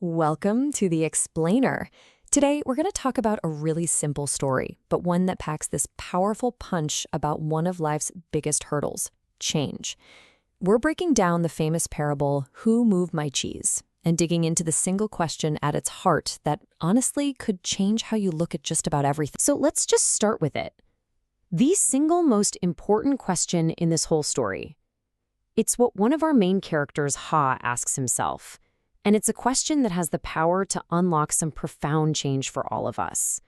Welcome to The Explainer. Today, we're going to talk about a really simple story, but one that packs this powerful punch about one of life's biggest hurdles, change. We're breaking down the famous parable, Who Moved My Cheese? And digging into the single question at its heart that honestly could change how you look at just about everything. So let's just start with it. The single most important question in this whole story. It's what one of our main characters, Ha, asks himself. And it's a question that has the power to unlock some profound change for all of us.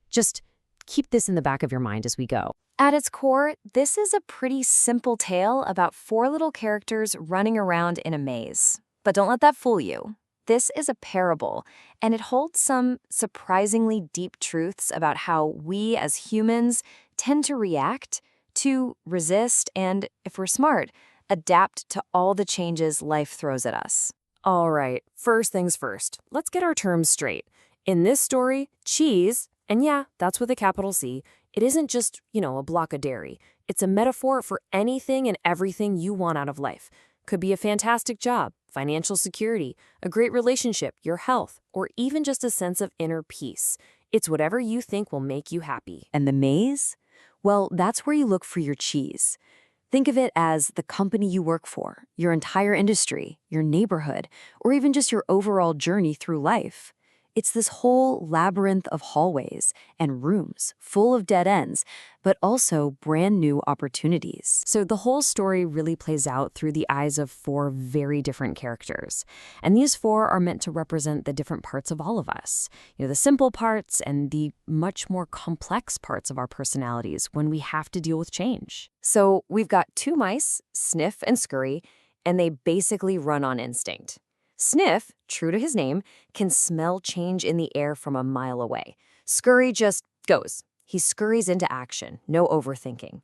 Just keep this in the back of your mind as we go. At its core, this is a pretty simple tale about four little characters running around in a maze. But don't let that fool you. This is a parable, and it holds some surprisingly deep truths about how we as humans tend to react, to resist, and, if we're smart, adapt to all the changes life throws at us. All right, first things first, let's get our terms straight. In this story, cheese, and yeah, that's with a capital C, it isn't just, a block of dairy. It's a metaphor for anything and everything you want out of life. Could be a fantastic job, financial security, a great relationship, your health, or even just a sense of inner peace. It's whatever you think will make you happy. And the maze? Well, that's where you look for your cheese. Think of it as the company you work for, your entire industry, your neighborhood, or even just your overall journey through life. It's this whole labyrinth of hallways and rooms full of dead ends, but also brand new opportunities. So the whole story really plays out through the eyes of four very different characters. And these four are meant to represent the different parts of all of us. The simple parts and the much more complex parts of our personalities when we have to deal with change. So we've got two mice, Sniff and Scurry, and they basically run on instinct. Sniff, true to his name, can smell change in the air from a mile away. Scurry just goes. He scurries into action, no overthinking.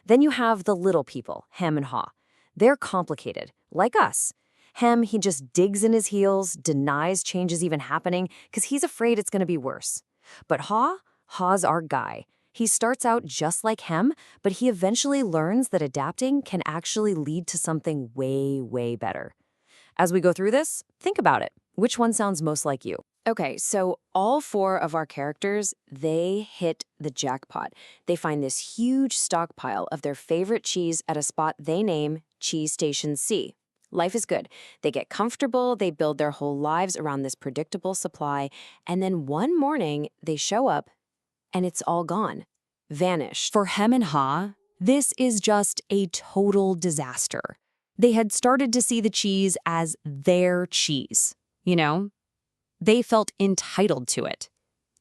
Then you have the little people, Hem and Haw. They're complicated, like us. Hem, he just digs in his heels, denies change is even happening, because he's afraid it's going to be worse. But Haw's our guy. He starts out just like Hem, but he eventually learns that adapting can actually lead to something way, way better. As we go through this, think about it. Which one sounds most like you? Okay, so all four of our characters, they hit the jackpot. They find this huge stockpile of their favorite cheese at a spot they name Cheese Station C. Life is good. They get comfortable, they build their whole lives around this predictable supply, and then one morning they show up and it's all gone. Vanished. For Hem and Haw, this is just a total disaster. They had started to see the cheese as their cheese, They felt entitled to it.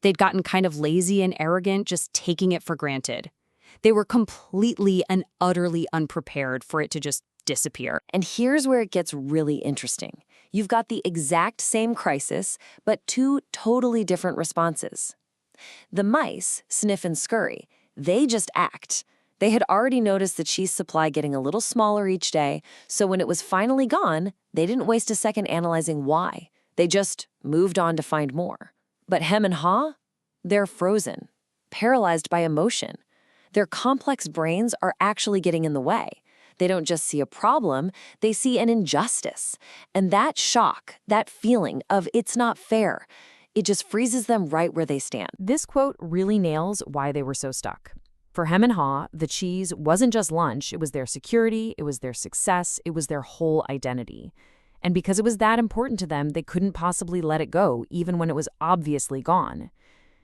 They'd gotten kind of lazy and arrogant, just taking it for granted. They were completely and utterly unprepared for it to just disappear. And here's where it gets really interesting. You've got the exact same crisis, but two totally different responses. The mice, Sniff and Scurry, they just act. They had already noticed the cheese supply getting a little smaller each day, so when it was finally gone, they didn't waste a second analyzing why. They just moved on to find more. But Hem and Haw, they're frozen, paralyzed by emotion. Their complex brains are actually getting in the way. They don't just see a problem, they see an injustice. And that shock, that feeling of it's not fair, it just freezes them right where they stand. This quote really nails why they were so stuck. For Hem and Haw, the cheese wasn't just lunch, it was their security, it was their success, it was their whole identity. And because it was that important to them, they couldn't possibly let it go, even when it was obviously gone.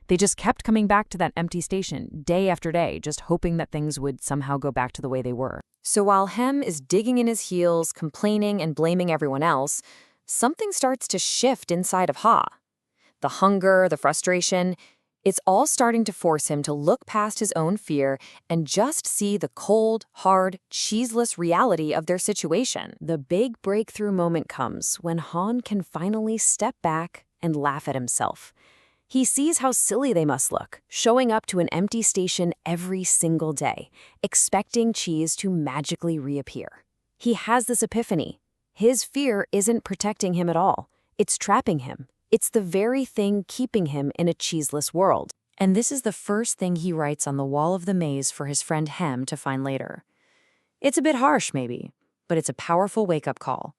They just kept coming back to that empty station, day after day, just hoping that things would somehow go back to the way they were. So while Hem is digging in his heels, complaining and blaming everyone else, something starts to shift inside of Haw. The hunger, the frustration, it's all starting to force him to look past his own fear and just see the cold, hard, cheeseless reality of their situation. The big breakthrough moment comes when Han can finally step back and laugh at himself. He sees how silly they must look, showing up to an empty station every single day, expecting cheese to magically reappear. He has this epiphany. His fear isn't protecting him at all. It's trapping him. It's the very thing keeping him in a cheeseless world. And this is the first thing he writes on the wall of the maze for his friend Hem to find later. It's a bit harsh, maybe, but it's a powerful wake-up call.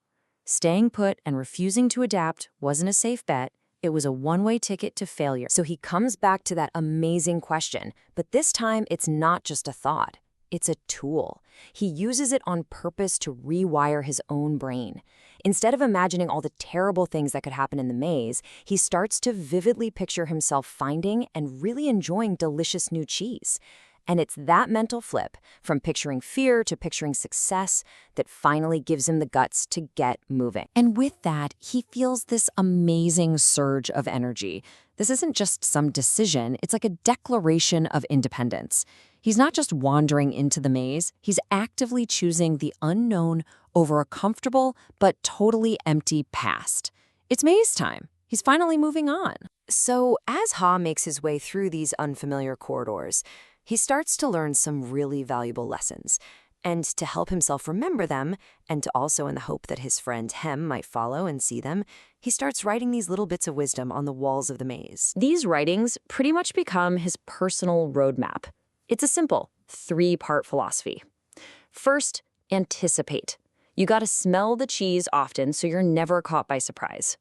Staying put and refusing to adapt wasn't a safe bet. It was a one-way ticket to failure. So he comes back to that amazing question, but this time it's not just a thought. It's a tool. He uses it on purpose to rewire his own brain. Instead of imagining all the terrible things that could happen in the maze, he starts to vividly picture himself finding and really enjoying delicious new cheese. And it's that mental flip, from picturing fear to picturing success, that finally gives him the guts to get moving. And with that, he feels this amazing surge of energy. This isn't just some decision, it's like a declaration of independence. He's not just wandering into the maze, he's actively choosing the unknown over a comfortable but totally empty past. It's maze time. He's finally moving on. So as Ha makes his way through these unfamiliar corridors, he starts to learn some really valuable lessons. And to help himself remember them, and to also in the hope that his friend Hem might follow and see them, he starts writing these little bits of wisdom on the walls of the maze. These writings pretty much become his personal roadmap. It's a simple 3-part philosophy. First, anticipate. You gotta smell the cheese often so you're never caught by surprise.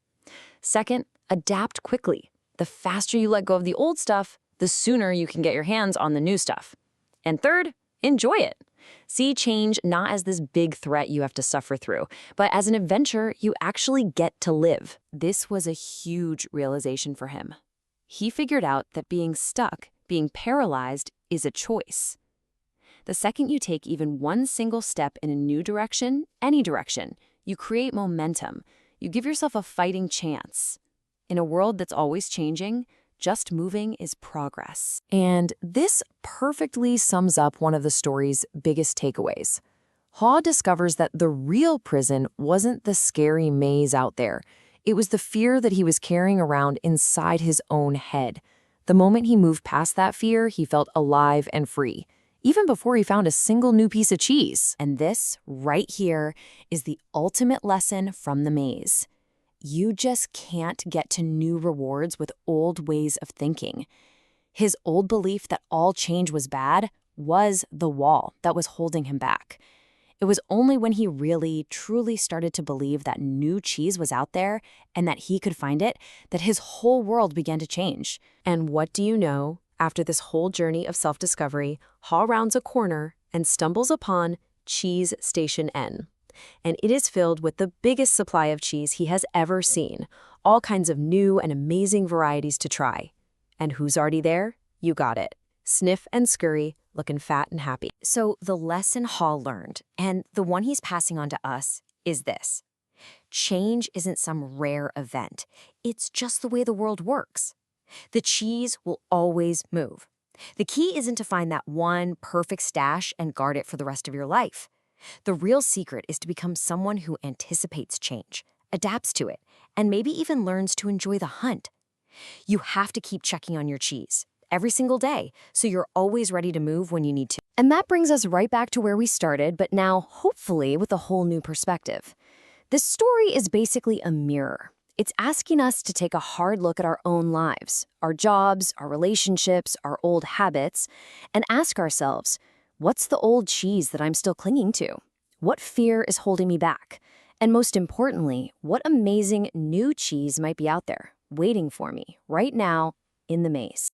Second, adapt quickly. The faster you let go of the old stuff, the sooner you can get your hands on the new stuff. And third, enjoy it. See change not as this big threat you have to suffer through, but as an adventure you actually get to live. This was a huge realization for him. He figured out that being stuck, being paralyzed, is a choice. The second you take even one single step in a new direction, any direction, you create momentum. You give yourself a fighting chance. In a world that's always changing, just moving is progress. And this perfectly sums up one of the story's biggest takeaways. Ha discovers that the real prison wasn't the scary maze out there. It was the fear that he was carrying around inside his own head. The moment he moved past that fear, he felt alive and free, even before he found a single new piece of cheese. And this, right here, is the ultimate lesson from the maze. You just can't get to new rewards with old ways of thinking. His old belief that all change was bad was the wall that was holding him back. It was only when he really, truly started to believe that new cheese was out there and that he could find it that his whole world began to change. And what do you know? After this whole journey of self-discovery, Ha rounds a corner and stumbles upon Cheese Station N. And it is filled with the biggest supply of cheese he has ever seen, all kinds of new and amazing varieties to try. And who's already there? You got it. Sniff and Scurry, looking fat and happy. So the lesson Ha learned, and the one he's passing on to us, is this. Change isn't some rare event. It's just the way the world works. The cheese will always move. The key isn't to find that one perfect stash and guard it for the rest of your life. The real secret is to become someone who anticipates change, adapts to it, and maybe even learns to enjoy the hunt. You have to keep checking on your cheese every single day, so you're always ready to move when you need to. And that brings us right back to where we started, but now, hopefully, with a whole new perspective. This story is basically a mirror. It's asking us to take a hard look at our own lives, our jobs, our relationships, our old habits, and ask ourselves, what's the old cheese that I'm still clinging to? What fear is holding me back? And most importantly, what amazing new cheese might be out there, waiting for me, right now, in the maze?